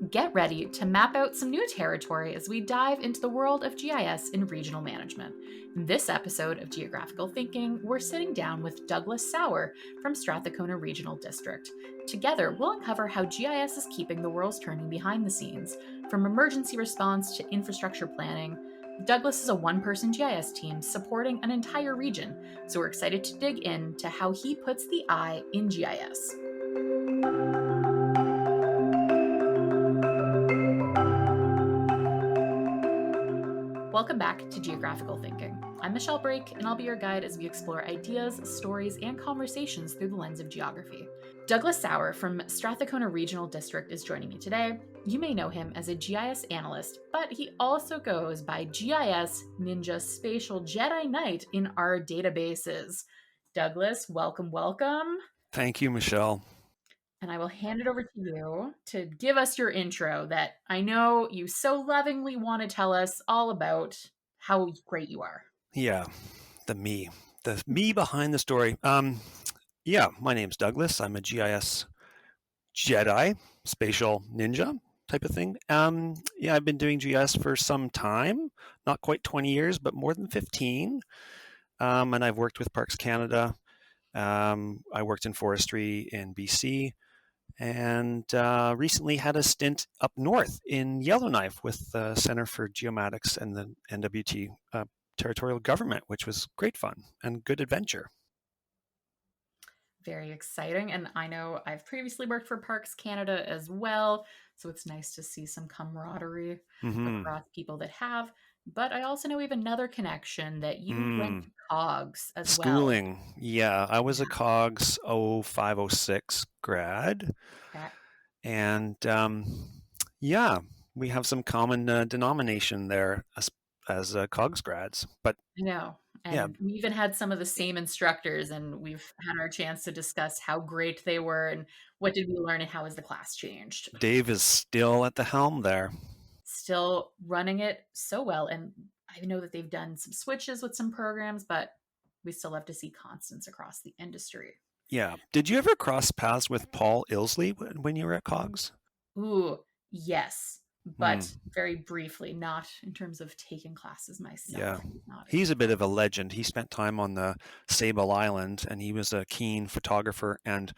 Get ready to map out some new territory as we dive into the world of GIS in regional management. In this episode of Geographical Thinking, we're sitting down with Douglas Sauer from Strathcona Regional District. Together, we'll uncover how GIS is keeping the world's turning behind the scenes, from emergency response to infrastructure planning. Douglas is a one-person GIS team supporting an entire region, so we're excited to dig into how he puts the I in GIS. Welcome back to Geographical Thinking. I'm Michelle Brake, and I'll be your guide as we explore ideas, stories, and conversations through the lens of geography. Douglas Sauer from Strathcona Regional District is joining me today. You may know him as a GIS analyst, but he also goes by GIS Ninja Spatial Jedi Knight in our databases. Douglas, welcome. Thank you, Michelle. And I will hand it over to you to give us your intro that I know you so lovingly want to tell us all about how great you are. Yeah, the me behind the story. My name's Douglas. I'm a GIS Jedi, spatial ninja type of thing. I've been doing GIS for some time, not quite 20 years, but more than 15. And I've worked with Parks Canada. I worked in forestry in BC. And recently had a stint up north in Yellowknife with the Center for Geomatics and the NWT territorial government, which was great fun and good adventure. Very exciting. And I know I've previously worked for Parks Canada as well. So it's nice to see some camaraderie across people that have. But I also know we have another connection that you went to COGS as Schooling. well. Yeah, I was a COGS 0506 grad. Okay. And we have some common denomination there as COGS grads. But I know. And we even had some of the same instructors, and we've had our chance to discuss how great they were and what did we learn and how has the class changed. Dave is still at the helm there. Still running it so well. And I know that they've done some switches with some programs, but we still have to see constants across the industry. Yeah. Did you ever cross paths with Paul Ilsley when you were at COGS? Ooh, yes. But very briefly, not in terms of taking classes myself. Yeah, he's a bit of a legend. He spent time on the Sable Island, and he was a keen photographer and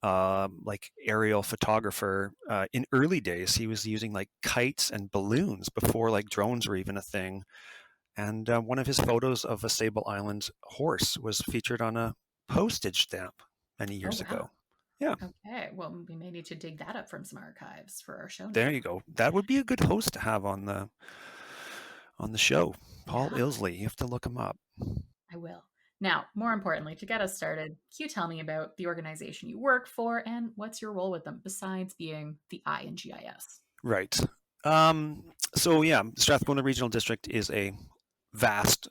aerial photographer. In early days, he was using like kites and balloons before like drones were even a thing. And one of his photos of a Sable Island horse was featured on a postage stamp many years ago. Yeah. Okay. Well, we may need to dig that up from some archives for our show. There you go. That would be a good host to have on the show. Paul Ilsley. You have to look him up. I will. Now, more importantly, to get us started, can you tell me about the organization you work for and what's your role with them besides being the I in GIS? Right. Strathcona Regional District is a vast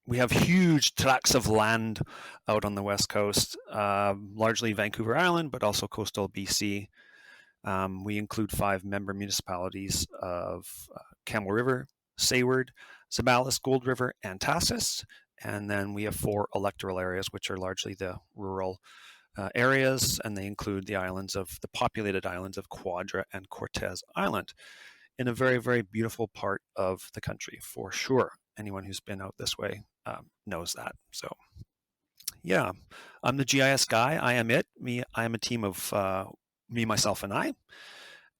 we have huge tracts of land out on the west coast, largely Vancouver Island, but also coastal BC. We include 5 member municipalities of Camel River, Sayward, Zabalis, Gold River, and Tassis. And then we have 4 electoral areas, which are largely the rural areas, and they include the populated islands of Quadra and Cortez Island in a very, very beautiful part of the country, for sure. Anyone who's been out this way knows that. So, yeah, I'm the GIS guy. I am it. I am a team of me, myself, and I,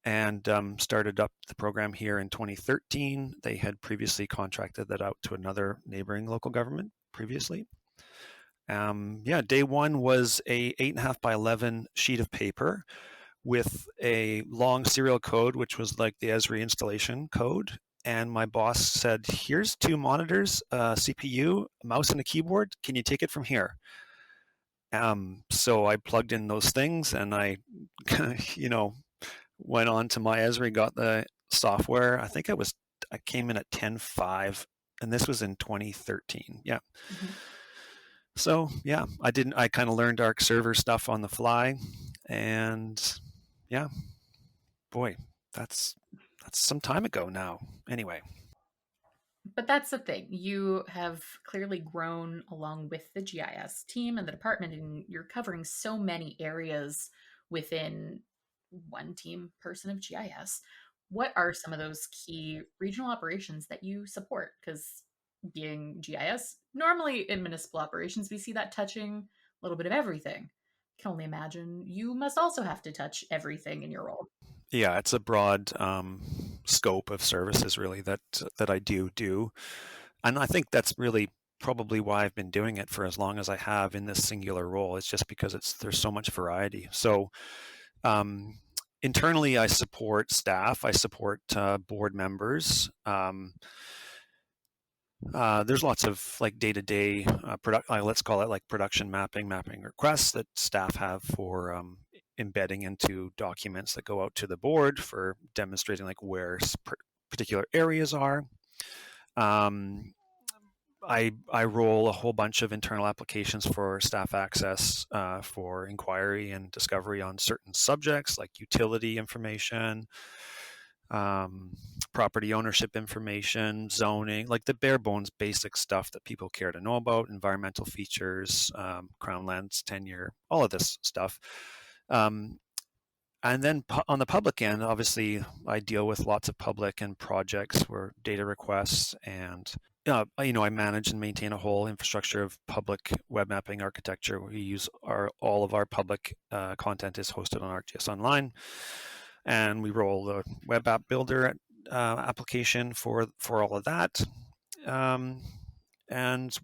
and started up the program here in 2013. They had previously contracted that out to another neighboring local government previously. Day one was a 8.5 by 11 sheet of paper with a long serial code, which was like the Esri installation code. And my boss said, here's 2 monitors, a CPU, a mouse, and a keyboard. Can you take it from here? So I plugged in those things, and I, went on to my Esri, got the software. I think I came in at 10.5, and this was in 2013. Yeah. Mm-hmm. So yeah, I kind of learned Arc server stuff on the fly, and yeah, boy, that's some time ago now. Anyway. But that's the thing. You have clearly grown along with the GIS team and the department, and you're covering so many areas within one team person of GIS, what are some of those key regional operations that you support? Because being GIS, normally in municipal operations, we see that touching a little bit of everything. I can only imagine you must also have to touch everything in your role. Yeah, it's a broad scope of services really that I do, and I think that's really probably why I've been doing it for as long as I have in this singular role. It's just because there's so much variety. So um, internally, I support staff, I support board members. There's lots of like day-to-day let's call it like production mapping requests that staff have for embedding into documents that go out to the board for demonstrating like where particular areas are. Um, I roll a whole bunch of internal applications for staff access for inquiry and discovery on certain subjects like utility information, um, property ownership information, zoning, like the bare bones basic stuff that people care to know about, environmental features, crown lands, tenure, all of this stuff. And then on the public end, obviously, I deal with lots of public and projects where data requests and I manage and maintain a whole infrastructure of public web mapping architecture. We use all of our public content is hosted on ArcGIS Online, and we roll the web app builder application for all of that. And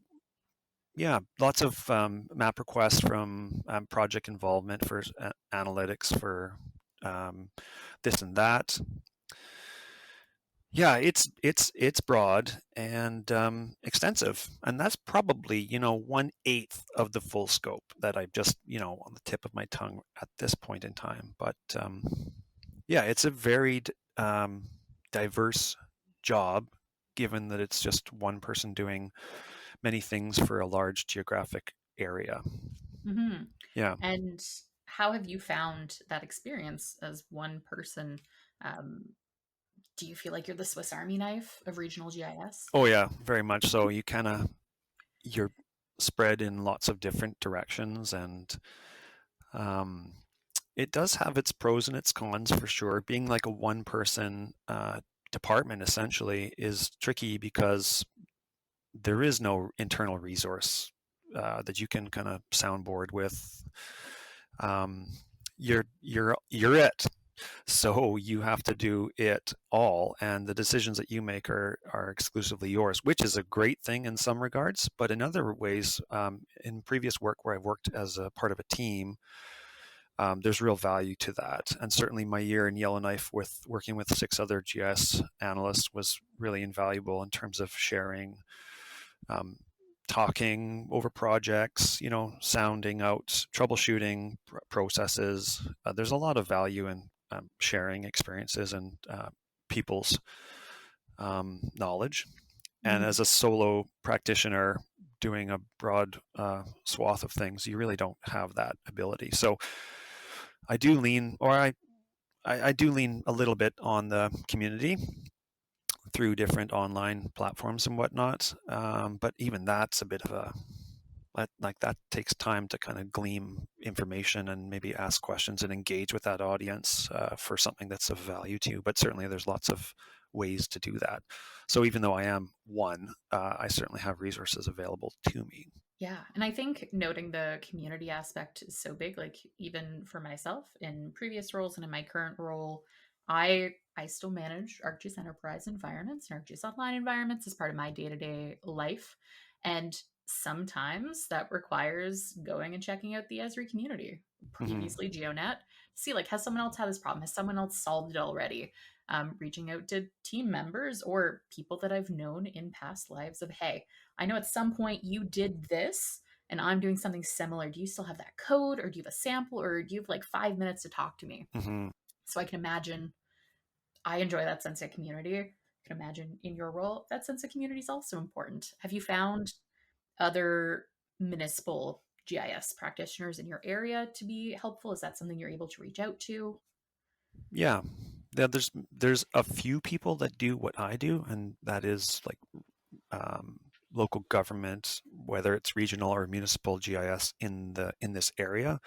yeah, lots of map requests from project involvement for analytics for this and that. Yeah, it's broad and extensive, and that's probably 1/8 of the full scope that I've just on the tip of my tongue at this point in time. But yeah, it's a varied, diverse job, given that it's just one person doing many things for a large geographic area. Hmm. Yeah. And how have you found that experience as one person? Um, do you feel like you're the Swiss Army knife of regional GIS? Oh yeah, very much so. You're spread in lots of different directions, and um, it does have its pros and its cons for sure. Being like a one person department essentially is tricky because there is no internal resource that you can kind of soundboard with. Um, you're it. So you have to do it all, and the decisions that you make are exclusively yours, which is a great thing in some regards. But in other ways, in previous work where I've worked as a part of a team, there's real value to that. And certainly my year in Yellowknife with working with 6 other GIS analysts was really invaluable in terms of sharing, um, talking over projects, sounding out troubleshooting processes. There's a lot of value in sharing experiences and people's knowledge. And Mhm. as a solo practitioner doing a broad swath of things, you really don't have that ability. So I do lean, or I do lean a little bit on the community through different online platforms and whatnot. But even that's a bit of a like that takes time to kind of glean information and maybe ask questions and engage with that audience for something that's of value to you. But certainly there's lots of ways to do that. So even though I am one, I certainly have resources available to me. Yeah, and I think noting the community aspect is so big. Like even for myself in previous roles and in my current role, I still manage ArcGIS Enterprise environments and ArcGIS Online environments as part of my day to day life, and sometimes that requires going and checking out the Esri community, Mm-hmm. previously GeoNet, see like has someone else had this problem? Has someone else solved it already? Reaching out to team members or people that I've known in past lives of hey, I know at some point you did this and I'm doing something similar. Do you still have that code or do you have a sample or do you have like 5 minutes to talk to me? Mm-hmm. So I can imagine I enjoy that sense of community. I can imagine in your role, that sense of community is also important. Have you found other municipal GIS practitioners in your area to be helpful? Is that something you're able to reach out to? Yeah. Yeah, there's a few people that do what I do, and that is like um, local government, whether it's regional or municipal GIS in this area.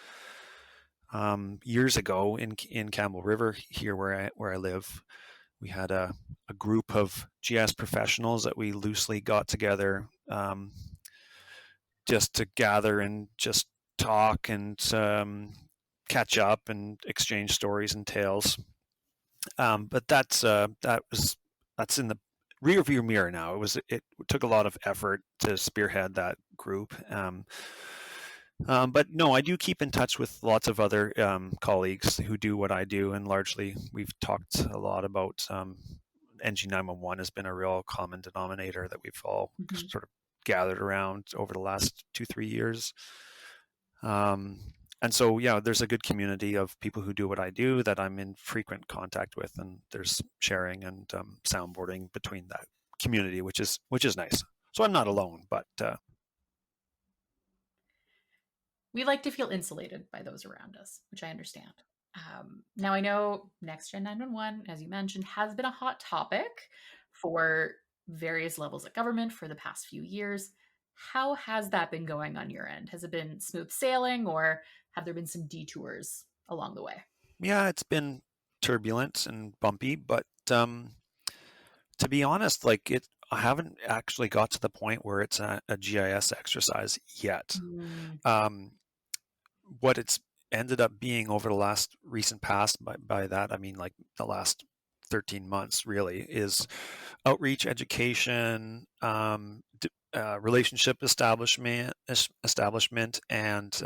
Years ago in Campbell River here where I live, we had a group of GIS professionals that we loosely got together, just to gather and just talk and catch up and exchange stories and tales. But that's in the rear view mirror now. It took a lot of effort to spearhead that group. But no, I do keep in touch with lots of other colleagues who do what I do, and largely we've talked a lot about NG911 has been a real common denominator that we've all Mhm. sort of gathered around over the last 2-3 years. And so, yeah, there's a good community of people who do what I do that I'm in frequent contact with, and there's sharing and soundboarding between that community, which is nice. So I'm not alone, but We like to feel insulated by those around us, which I understand. Now, I know Next Gen 911, as you mentioned, has been a hot topic for various levels of government for the past few years. How has that been going on your end? Has it been smooth sailing, or have there been some detours along the way? yeah, it's been turbulent and bumpy, but to be honest, like I haven't actually got to the point where it's a GIS exercise yet. Mm. Um, what it's ended up being over the last recent past, by that I mean like the last 13 months really, is outreach, education, relationship establishment, and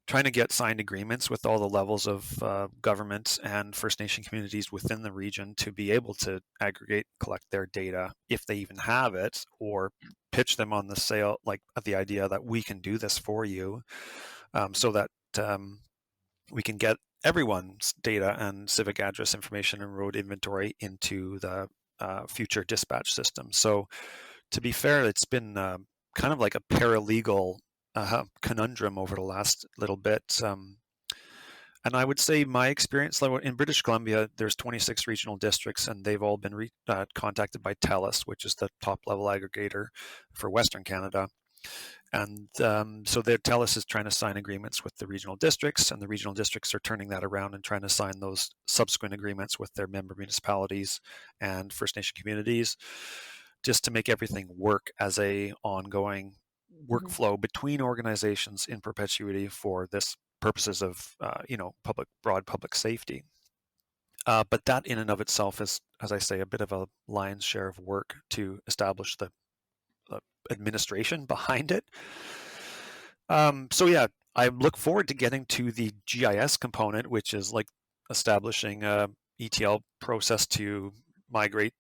trying to get signed agreements with all the levels of government and First Nation communities within the region to be able to aggregate, collect their data if they even have it, or pitch them on the sale, like the idea that we can do this for you, so that we can get everyone's data and civic address information and road inventory into the future dispatch system. So, to be fair, it's been kind of like a paralegal conundrum over the last little bit. And I would say my experience in British Columbia, there's 26 regional districts, and they've all been contacted by TELUS, which is the top level aggregator for Western Canada. And so their TELUS is trying to sign agreements with the regional districts, and the regional districts are turning that around and trying to sign those subsequent agreements with their member municipalities and First Nation communities, just to make everything work as a ongoing Mhm. workflow between organizations in perpetuity for this purposes of broad public safety. But that in and of itself is, as I say, a bit of a lion's share of work to establish the administration behind it. So yeah, I look forward to getting to the GIS component, which is like establishing a ETL process to migrate,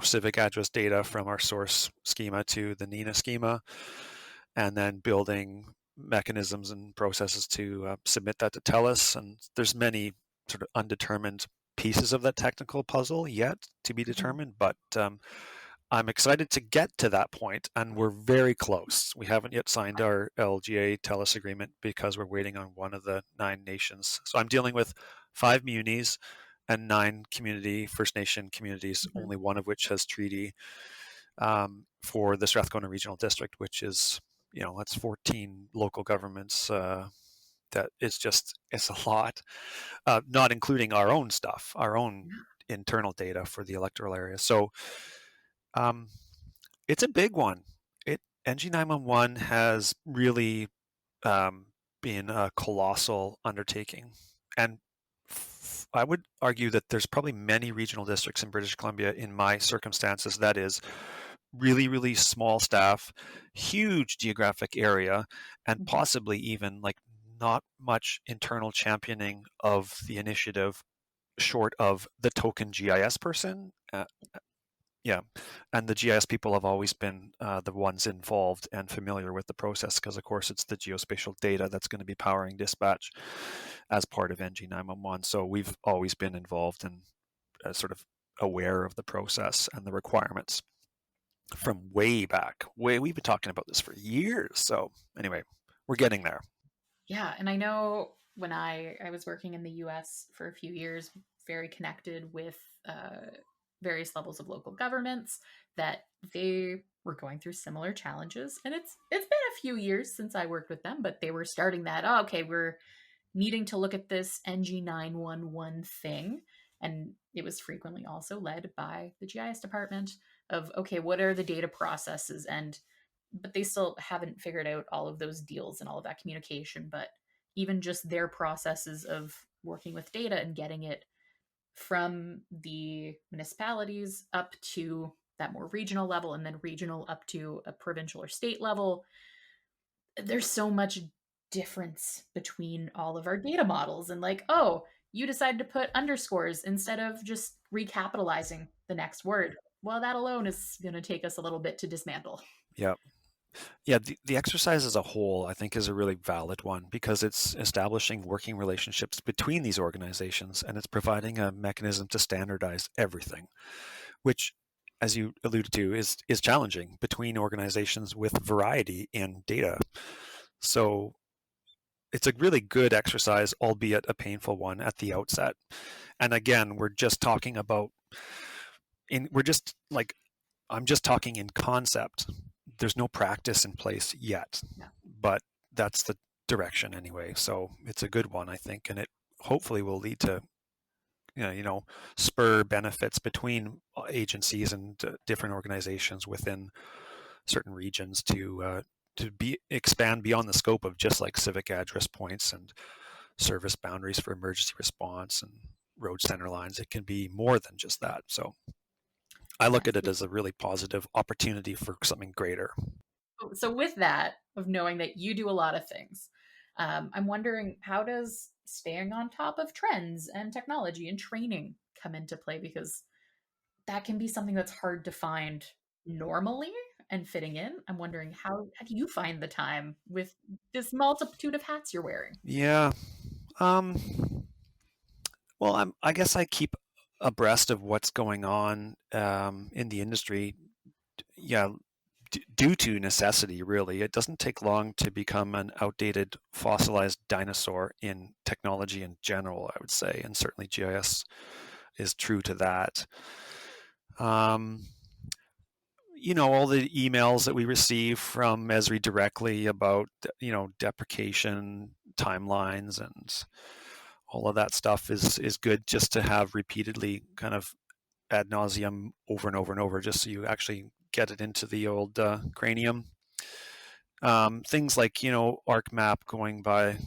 civic address data from our source schema to the NINA schema, and then building mechanisms and processes to submit that to TELUS. And there's many sort of undetermined pieces of that technical puzzle yet to be Mhm. determined, but I'm excited to get to that point, and we're very close. We haven't yet signed our LGA TELUS agreement because we're waiting on one of the 9 nations. So I'm dealing with 5 munis and 9 First Nation communities, Mhm. only one of which has treaty, for the Strathcona Regional District, which is, that's 14 local governments. That it's a lot, not including our own stuff, our own Yeah. internal data for the electoral area. So um, it's a big one. NG911 has really um, been a colossal undertaking, and I would argue that there's probably many regional districts in British Columbia in my circumstances that is really, really small staff, huge geographic area, and Mhm. possibly even like not much internal championing of the initiative short of the token GIS person. Yeah, and the GIS people have always been the ones involved and familiar with the process because, of course, it's the geospatial data that's going to be powering dispatch as part of NG911. So we've always been involved and sort of aware of the process and the requirements from way back. We've been talking about this for years. So anyway, we're getting there. Yeah, and I know when I was working in the U.S. for a few years, very connected with various levels of local governments, that they were going through similar challenges. And it's been a few years since I worked with them, but they were starting that. Oh, okay, we're needing to look at this NG911 thing. And it was frequently also led by the GIS department of, okay, what are the data processes? But they still haven't figured out all of those deals and all of that communication. But even just their processes of working with data and getting it from the municipalities up to that more regional level and then regional up to a provincial or state level, there's so much difference between all of our data models. And like, oh, you decided to put underscores instead of just recapitalizing the next word. Well, that alone is going to take us a little bit to dismantle. Yeah. Yeah, the exercise as a whole, I think, is a really valid one because it's establishing working relationships between these organizations and it's providing a mechanism to standardize everything, which, as you alluded to, is challenging between organizations with variety in data. So it's a really good exercise, albeit a painful one at the outset. And again, we're just talking about we're just like I'm just talking in concept. There's no practice in place yet, Yeah. but that's the direction anyway. So it's a good one, I think, and it hopefully will lead to spur benefits between agencies and different organizations within certain regions to expand beyond the scope of just like civic address points and service boundaries for emergency response and road center lines. It can be more than just that. So I look Yes. at it as a really positive opportunity for something greater. So with that, of knowing that you do a lot of things, I'm wondering, how does staying on top of trends and technology and training come into play? Because that can be something that's hard to find normally and fitting in. I'm wondering, how do you find the time with this multitude of hats you're wearing? Yeah. Well, I guess I keep abreast of what's going on in the industry. Yeah, due to necessity, really. It doesn't take long to become an outdated, fossilized dinosaur in technology in general, I would say, and certainly GIS is true to that. Um, all the emails that we receive from Esri directly about, deprecation timelines and all of that stuff is good just to have repeatedly kind of ad nauseum over and over and over, just so you actually get it into the old cranium. Things like ArcMap going by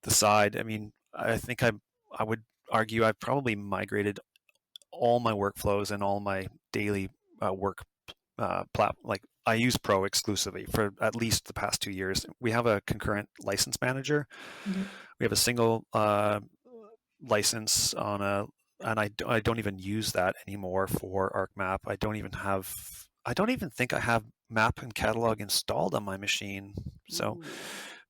the side. I mean, I think I would argue I've probably migrated all my workflows and all my daily work like I use Pro exclusively for at least the past 2 years. We have a concurrent license manager. Mhm. We have a single license on and I don't even use that anymore for ArcMap. I don't even think I have map and catalog installed on my machine. So Ooh.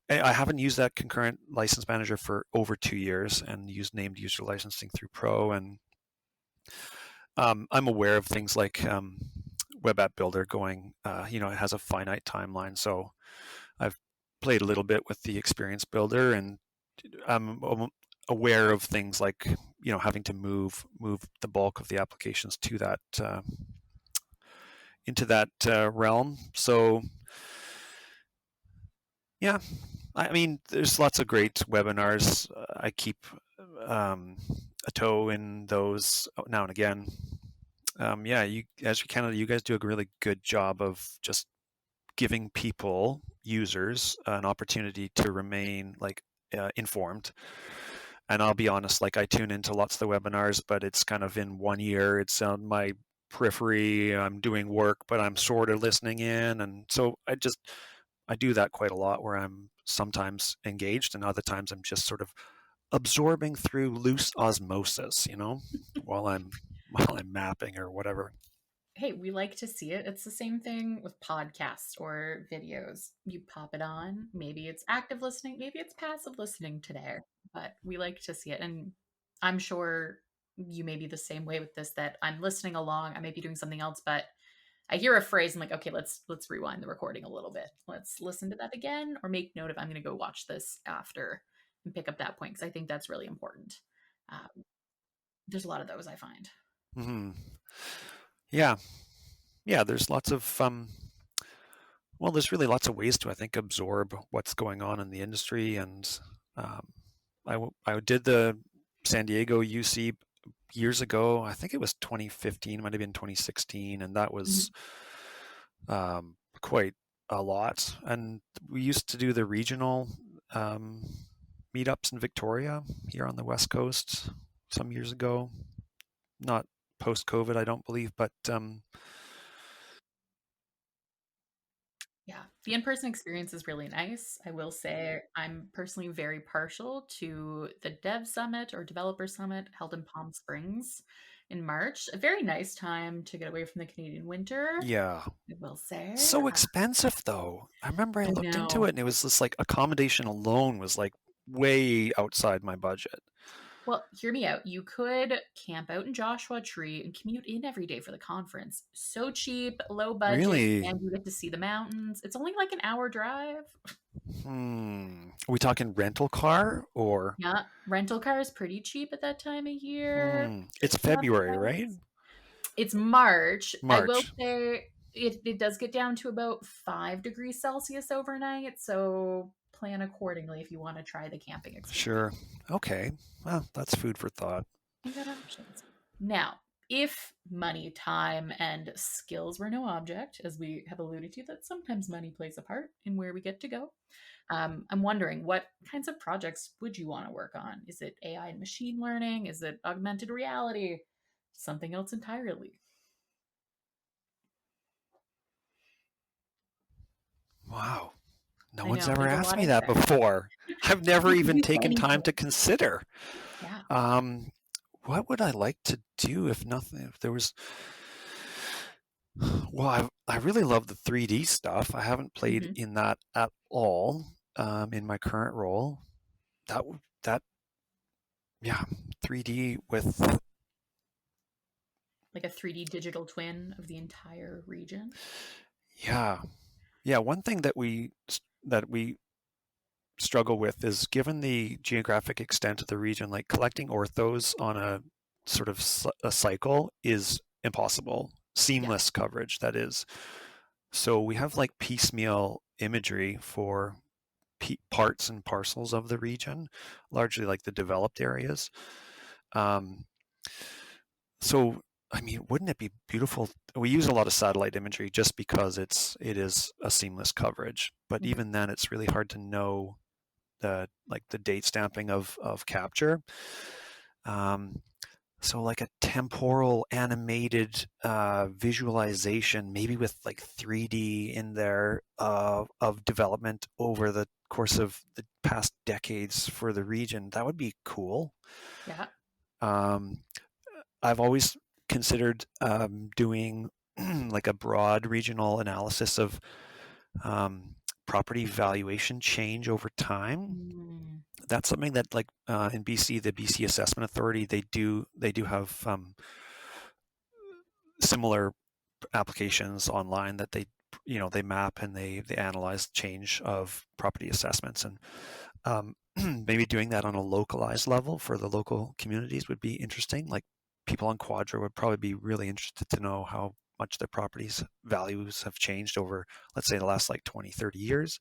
I haven't used that concurrent license manager for over 2 years and used named user licensing through Pro. And I'm aware of things like Web App Builder going, it has a finite timeline. So I've played a little bit with the Experience Builder, and I'm aware of things like having to move the bulk of the applications to that into that realm. So yeah, I mean, there's lots of great webinars. I keep a toe in those now and again. Yeah, Esri Canada, you guys do a really good job of just giving people, users, an opportunity to remain like informed. And I'll be honest, like I tune into lots of the webinars, but it's kind of in one ear. It's on my periphery. I'm doing work, but I'm sort of listening in. And so I do that quite a lot where I'm sometimes engaged and other times I'm just sort of absorbing through loose osmosis, while I'm mapping or whatever. Hey, we like to see it. It's the same thing with podcasts or videos. You pop it on, maybe it's active listening, maybe it's passive listening today, but we like to see it. And I'm sure you may be the same way with this, that I'm listening along, I may be doing something else, but I hear a phrase, I'm like, okay, let's rewind the recording a little bit. Let's listen to that again or make note of, I'm going to go watch this after and pick up that point because I think that's really important. There's a lot of those I find. Mm-hmm. Yeah, yeah. There's lots of there's really lots of ways to, I think, absorb what's going on in the industry, and I did the San Diego UC years ago. I think it was 2015, might have been 2016, and that was quite a lot. And we used to do the regional um, meetups in Victoria here on the West Coast some years ago. Not post-COVID, I don't believe, but Yeah, the in-person experience is really nice. I will say I'm personally very partial to the Dev Summit or Developer Summit held in Palm Springs in March. A very nice time to get away from the Canadian winter, yeah, I will say. so expensive though. I remember I I looked into know. it and it was just like accommodation alone was like way outside my budget. Well, hear me out. You could camp out in Joshua Tree and commute in every day for the conference. So cheap, low budget, Really? and you get to see the mountains. It's only like an hour drive. Are we talking rental car or Yeah, rental car is pretty cheap at that time of year. It's Just left February, right? flights. It's March. I will March. say it does get down to about 5 degrees Celsius overnight, so plan accordingly if you want to try the camping experience. Sure. Okay. Well, that's food for thought. You got options. Now, if money, time, and skills were no object, as we have alluded to, that sometimes money plays a part in where we get to go. I'm wondering what kinds of projects would you want to work on? Is it AI and machine learning? Is it augmented reality? Something else entirely? Wow. No I one's know ever there's a asked lot me in that there. before. I've never You could even do taken time to anything. consider. Yeah. Um, what would I like to do if nothing, if there was, well, I really love the 3D stuff. I haven't played Hmm. in that at all in my current role. That, yeah, 3D with, Like a 3D digital twin of the entire region. yeah, yeah. One thing that we struggle with is given the geographic extent of the region, like collecting orthos on a sort of a cycle is impossible. Yeah. Seamless coverage, that is. So we have like piecemeal imagery for parts and parcels of the region, largely like the developed areas. Um, so I mean, wouldn't it be beautiful? We use a lot of satellite imagery just because it is a seamless coverage, but Mhm. even then, it's really hard to know the date stamping of capture. Um, so like a temporal animated visualization, maybe with like 3D in there of development over the course of the past decades for the region, that would be cool. Yeah. Um, I've always considered doing like a broad regional analysis of um, property valuation change over time. Mm. That's something that like in BC, the BC Assessment Authority, they do have similar applications online that they map and they analyze change of property assessments, and maybe doing that on a localized level for the local communities would be interesting. Like people on Quadro would probably be really interested to know how much their properties values have changed over, let's say, the last like 20-30 years.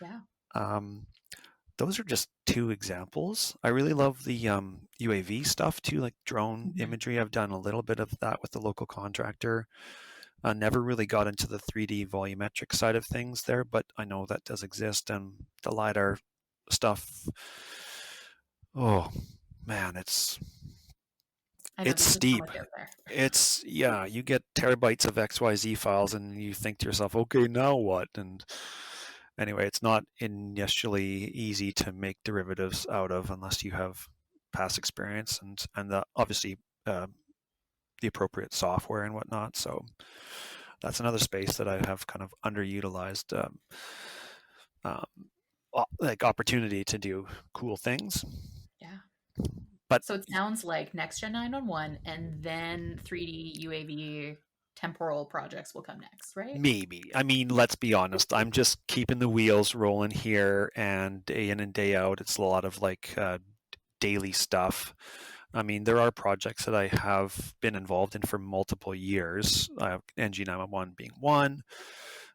Yeah. um, those are just two examples. I really love the UAV stuff too, like drone Mhm. imagery. I've done a little bit of that with the local contractor. Never really got into the 3D volumetric side of things there, but I know that does exist. And the LiDAR stuff, oh man, I know it's there's just so steep. much out there. It's, yeah, you get terabytes of XYZ files and you think to yourself, okay, now what? And anyway, it's not initially easy to make derivatives out of unless you have past experience and obviously uh, the appropriate software and whatnot. So that's another space that I have kind of underutilized, um, like opportunity to do cool things. Yeah. But So it sounds like next gen 911 and then 3D UAV temporal projects will come next, right? maybe, I mean, let's be honest. I'm just keeping the wheels rolling here, and day in and day out, it's a lot of like daily stuff. I mean, there are projects that I have been involved in for multiple years, NG911 being one.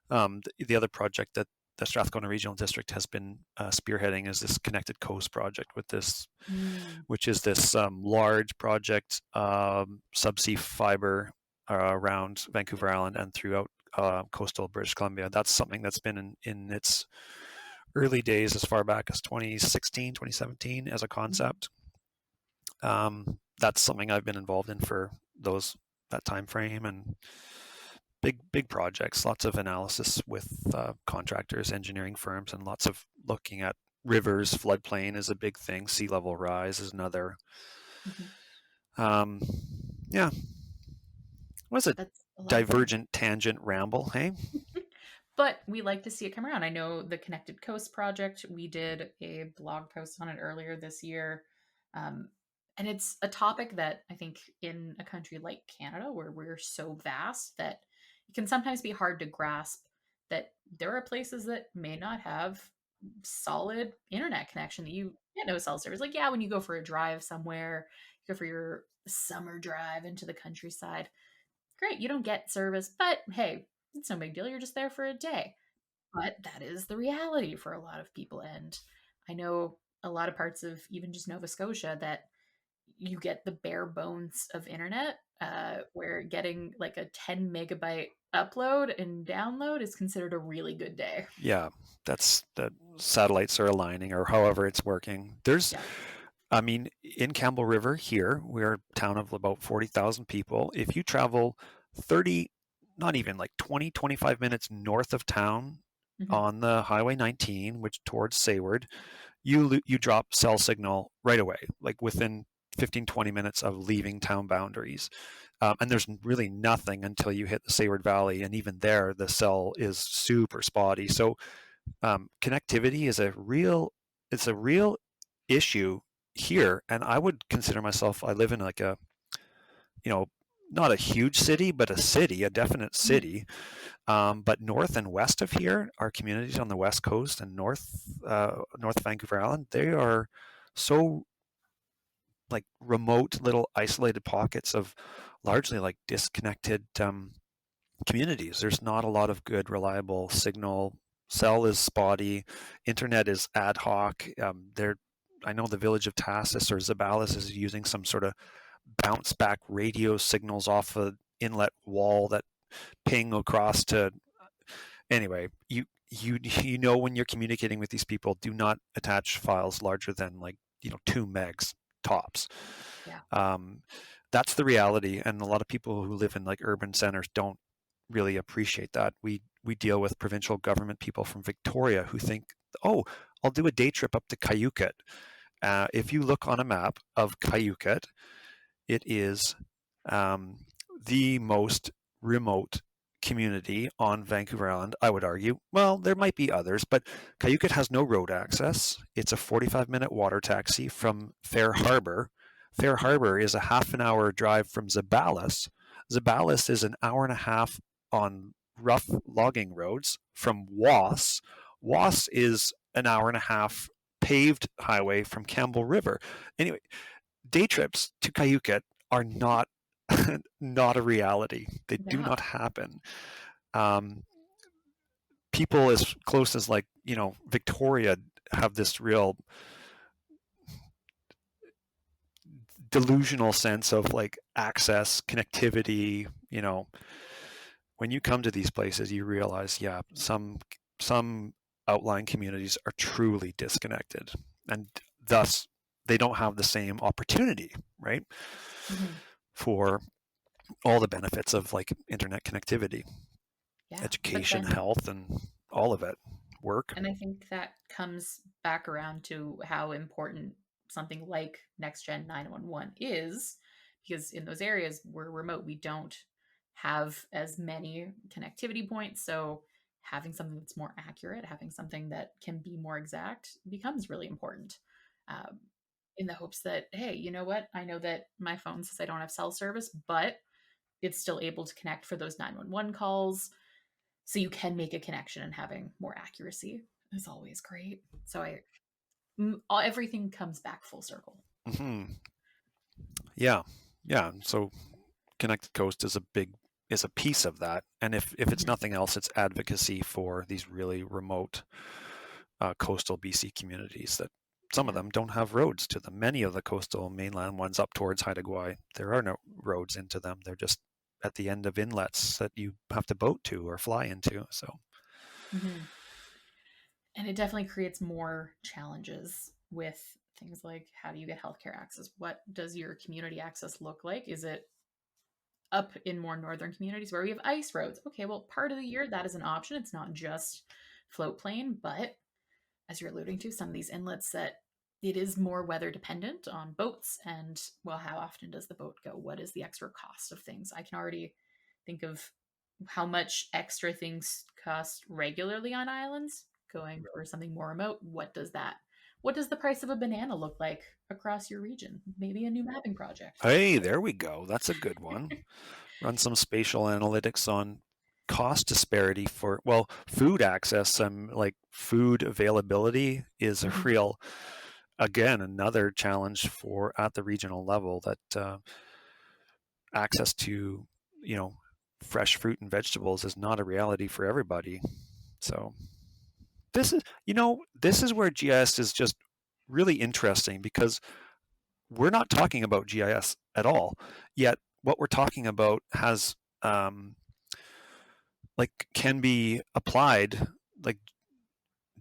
The other project the Strathcona Regional District has been spearheading is this Connected Coast project with this, Mm. which is this large project, subsea fiber around Vancouver Island and throughout coastal British Columbia. That's something that's been in its early days as far back as 2016, 2017 as a concept. That's something I've been involved in for that time frame, and big projects, lots of analysis with contractors, engineering firms, and lots of looking at rivers. Floodplain is a big thing. Sea level rise is another. Yeah, was a That's a lot of fun. divergent tangent ramble, hey? But we like to see it come around. I know the Connected Coast project, we did a blog post on it earlier this year. Um, and it's a topic that I think in a country like Canada, where we're so vast, that it can sometimes be hard to grasp that there are places that may not have solid internet connection, that you get no cell service. Like, yeah, when you go for a drive somewhere, you go for your summer drive into the countryside, great, you don't get service, but hey, it's no big deal. You're just there for a day. But that is the reality for a lot of people. And I know a lot of parts of even just Nova Scotia that you get the bare bones of internet, where getting like a 10 megabyte upload and download is considered a really good day. Yeah, that's the satellites are aligning, or however it's working. Yeah. I mean, in Campbell River here, we're a town of about 40,000 people. If you travel 30, not even like 20, 25 minutes north of town Hmm. on the Highway 19, which towards Sayward, you drop cell signal right away, like within 15, 20 minutes of leaving town boundaries. And there's really nothing until you hit the Sayward Valley. And even there, the cell is super spotty. So connectivity is it's a real issue here. And I would consider myself, I live in like a, you know, not a huge city, but a definite city. But north and west of here, our communities on the west coast and North Vancouver Island, they are so like remote little isolated pockets of largely like disconnected communities. There's not a lot of good reliable signal. Cell is spotty. Internet is ad hoc. I know the village of Tassis or Zabalis is using some sort of bounce back radio signals off an inlet wall that ping across to. Anyway, you know when you're communicating with these people, do not attach files larger than like 2 megs tops. Yeah. That's the reality, and a lot of people who live in like urban centers don't really appreciate that. We deal with provincial government people from Victoria who think, oh, I'll do a day trip up to Cayucet. If you look on a map of Cayucet, it is the most remote community on Vancouver Island, I would argue. Well, there might be others, but Cayucet has no road access. It's a 45-minute water taxi from Fair Harbor. Fair Harbor is a half an hour drive from Zabalis. Zabalis is an hour and a half on rough logging roads from Was. Was is an hour and a half paved highway from Campbell River. Anyway, day trips to Cayucet are not not a reality. They do Yeah. not happen. People as close as like Victoria have this real delusional sense of like access, connectivity. When you come to these places, you realize, yeah, some outlying communities are truly disconnected, and thus they don't have the same opportunity, right, Hmm. for all the benefits of like internet connectivity, Yeah. But education, then, health, and all of it, work. and I think that comes back around to how important something like Next Gen 911 is, because in those areas we're remote, we don't have as many connectivity points. So having something that's more accurate, having something that can be more exact becomes really important. Um, in the hopes that, hey, you know what? I know that my phone says I don't have cell service, but it's still able to connect for those 911 calls, so you can make a connection, and having more accuracy is always great. So everything comes back full circle. Hmm. Yeah, yeah. So Connected Coast is a is a piece of that. And if it's Mhm. nothing else, it's advocacy for these really remote coastal BC communities that some of Yeah. them don't have roads to them. Many of the coastal mainland ones up towards Haida Gwaii, there are no roads into them. They're just at the end of inlets that you have to boat to or fly into. So, Mhm. And it definitely creates more challenges with things like how do you get healthcare access? What does your community access look like? Is it up in more northern communities where we have ice roads? Okay, well, part of the year that is an option. It's not just float plane, but as you're alluding to, some of these inlets that it is more weather dependent on boats and, well, how often does the boat go? What is the extra cost of things? I can already think of how much extra things cost regularly on islands. Going for something more remote, what does the price of a banana look like across your region? Maybe a new mapping project. hey, there we go. That's a good one. Run some spatial analytics on cost disparity for, well, food access and like food availability is a Mhm. real, again, another challenge for at the regional level, that access to, you know, fresh fruit and vegetables is not a reality for everybody. So this is, this is where GIS is just really interesting, because we're not talking about GIS at all, yet what we're talking about has can be applied, like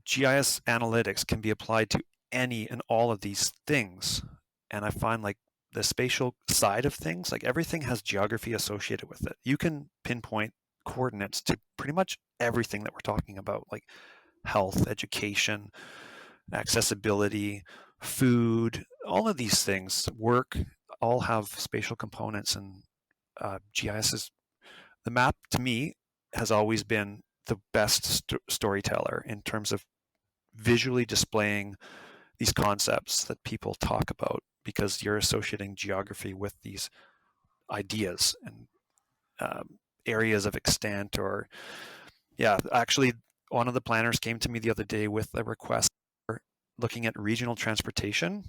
GIS analytics can be applied to any and all of these things. And I find like the spatial side of things, like everything has geography associated with it. You can pinpoint coordinates to pretty much everything that we're talking about, like health, education, accessibility, food, all of these things, work, all have spatial components. And GIS is, the map to me has always been the best storyteller in terms of visually displaying these concepts that people talk about, because you're associating geography with these ideas and areas of extent. Or, yeah, actually, one of the planners came to me the other day with a request for looking at regional transportation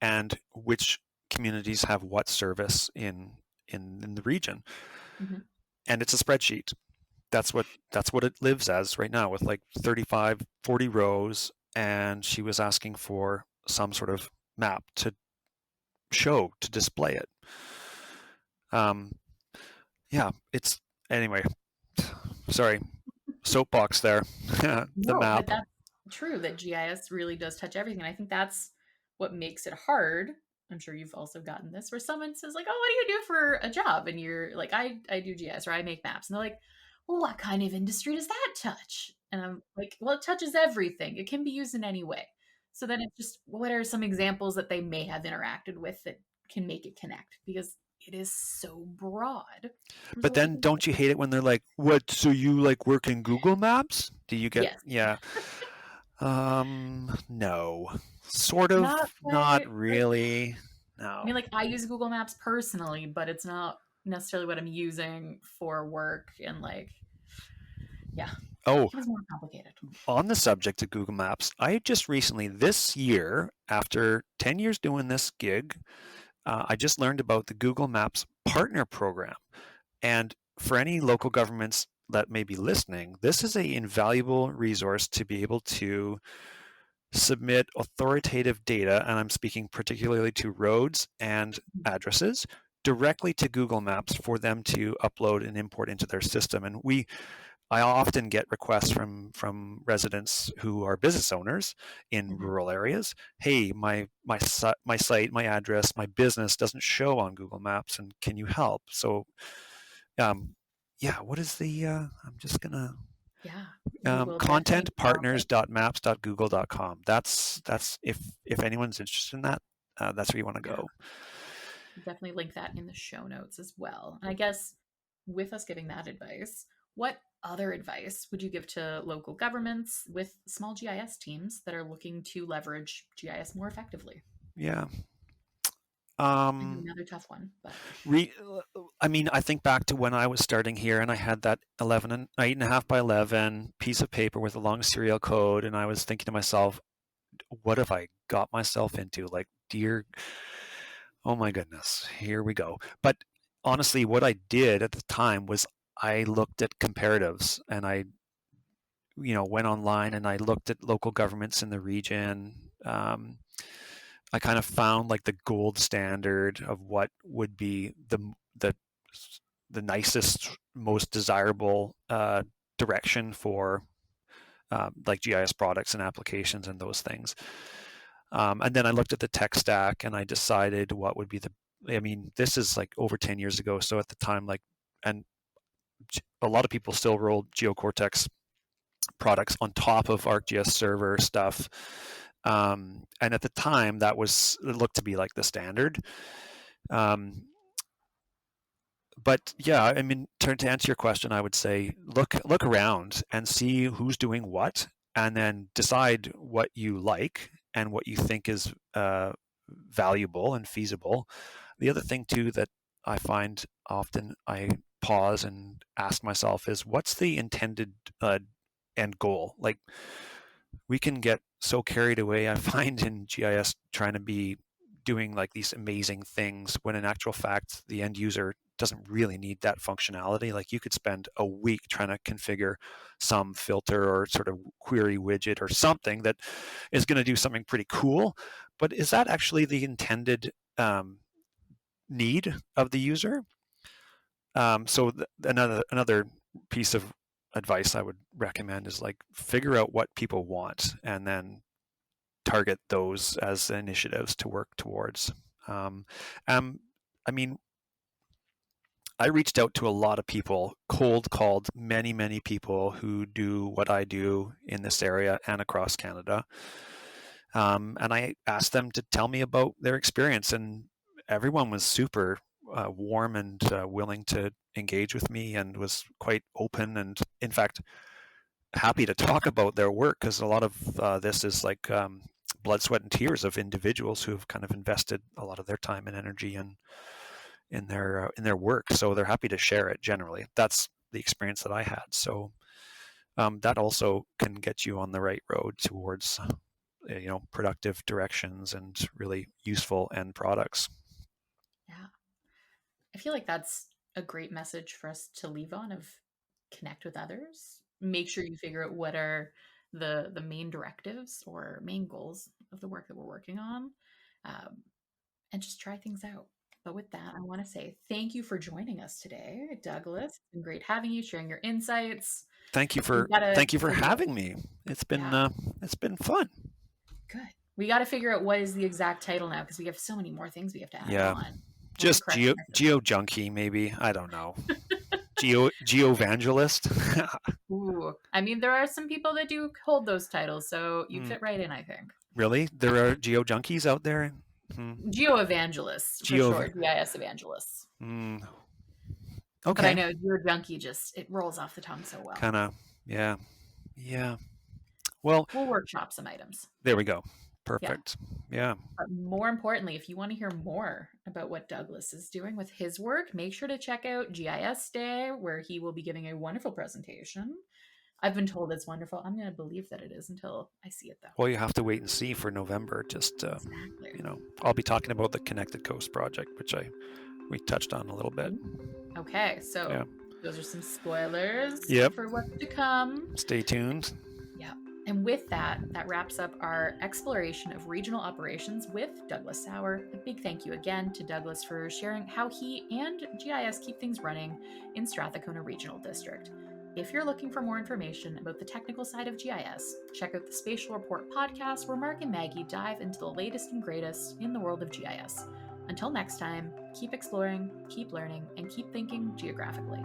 and which communities have what service in the region. Mhm. And it's a spreadsheet. That's what it lives as right now, with like 35, 40 rows. And she was asking for some sort of map to show, to display it. um yeah, it's, anyway, sorry, soapbox there. The No, but map. that's true that GIS really does touch everything. I think that's what makes it hard. I'm sure you've also gotten this where someone says like, "Oh, what do you do for a job?" And you're like, "I do GIS or I make maps." And they're like, "Well, what kind of industry does that touch?" And I'm like, "Well, it touches everything. It can be used in any way." So then it's just what are some examples that they may have interacted with that can make it connect, because it is so broad. But So what then people don't you hate it when they're like, what, so you like work in Google Maps? Do you get, Yes. yeah. No, sort of, Not not quite. really. I No. mean, like, I use Google Maps personally, but it's not necessarily what I'm using for work. And, like, yeah, Oh, it was more complicated. on the subject of Google Maps, I just recently, this year, after 10 years doing this gig, I just learned about the Google Maps Partner Program. And for any local governments that may be listening, this is an invaluable resource to be able to submit authoritative data, and I'm speaking particularly to roads and addresses, directly to Google Maps for them to upload and import into their system. And I often get requests from residents who are business owners in Mhm. rural areas. Hey, my site, my address, my business doesn't show on Google Maps, and can you help? So, yeah, what is the? I'm just gonna Yeah, we will definitely drop it. contentpartners.maps.google.com. That's if anyone's interested in that, that's where you want to Yeah, go. definitely link that in the show notes as well. And I guess with us giving that advice, what other advice would you give to local governments with small GIS teams that are looking to leverage GIS more effectively? Yeah. I know Um, another tough one, but re, I mean, I think back to when I was starting here, and I had that 8.5 by 11 piece of paper with a long serial code, and I was thinking to myself, what have I got myself into? Like, dear, oh my goodness, here we go. But honestly, what I did at the time was I looked at comparatives, and I went online and I looked at local governments in the region. I kind of found like the gold standard of what would be the the nicest, most desirable direction for like GIS products and applications and those things. And then I looked at the tech stack and I decided what would be this is like over 10 years ago. So at the time, and a lot of people still roll GeoCortex products on top of ArcGIS server stuff. And at the time, it looked to be like the standard. But yeah, I mean, to answer your question, I would say look around and see who's doing what, and then decide what you like and what you think is valuable and feasible. The other thing too that I find often I pause and ask myself is, what's the intended end goal? Like, we can get so carried away, I find, in GIS trying to be doing like these amazing things when in actual fact the end user doesn't really need that functionality. Like, you could spend a week trying to configure some filter or sort of query widget or something that is going to do something pretty cool, but is that actually the intended need of the user? So another piece of advice I would recommend is like figure out what people want and then target those as initiatives to work towards. I mean, I reached out to a lot of people, cold called many people who do what I do in this area and across Canada. And I asked them to tell me about their experience, and everyone was super warm and willing to engage with me and was quite open and, in fact, happy to talk about their work, because a lot of this is like blood, sweat, and tears of individuals who have kind of invested a lot of their time and energy in their work. So they're happy to share it. Generally, that's the experience that I had. So that also can get you on the right road towards productive directions and really useful end products. Yeah. I feel like that's a great message for us to leave on, of connect with others. Make sure you figure out what are the main directives or main goals of the work that we're working on, and just try things out. But with that, I want to say thank you for joining us today, Douglas. It's been great having you, sharing your insights. Thank you for having me. It's been fun. Good. We got to figure out what is the exact title now, because we have so many more things we have to add on. Just geo junkie, maybe. I don't know. Geo evangelist. Ooh, I mean, there are some people that do hold those titles, so you fit right in, I think. Really? There are geo junkies out there? Geo evangelists, for short. GIS evangelists. Okay. But I know geo junkie it rolls off the tongue so well. Kind of, yeah. Well, we'll workshop some items. There we go. Perfect. Yeah. But more importantly, if you want to hear more about what Douglas is doing with his work, make sure to check out GIS Day, where he will be giving a wonderful presentation. I've been told it's wonderful. I'm going to believe that it is until I see it, though. Well, you have to wait and see for November. Just, exactly. I'll be talking about the Connected Coast project, which we touched on a little bit. Okay. So those are some spoilers for what's to come. Stay tuned. Yeah. And with that wraps up our exploration of regional operations with Douglas Sauer. A big thank you again to Douglas for sharing how he and GIS keep things running in Strathcona Regional District. If you're looking for more information about the technical side of GIS, check out the Spatial Report podcast, where Mark and Maggie dive into the latest and greatest in the world of GIS. Until next time, keep exploring, keep learning, and keep thinking geographically.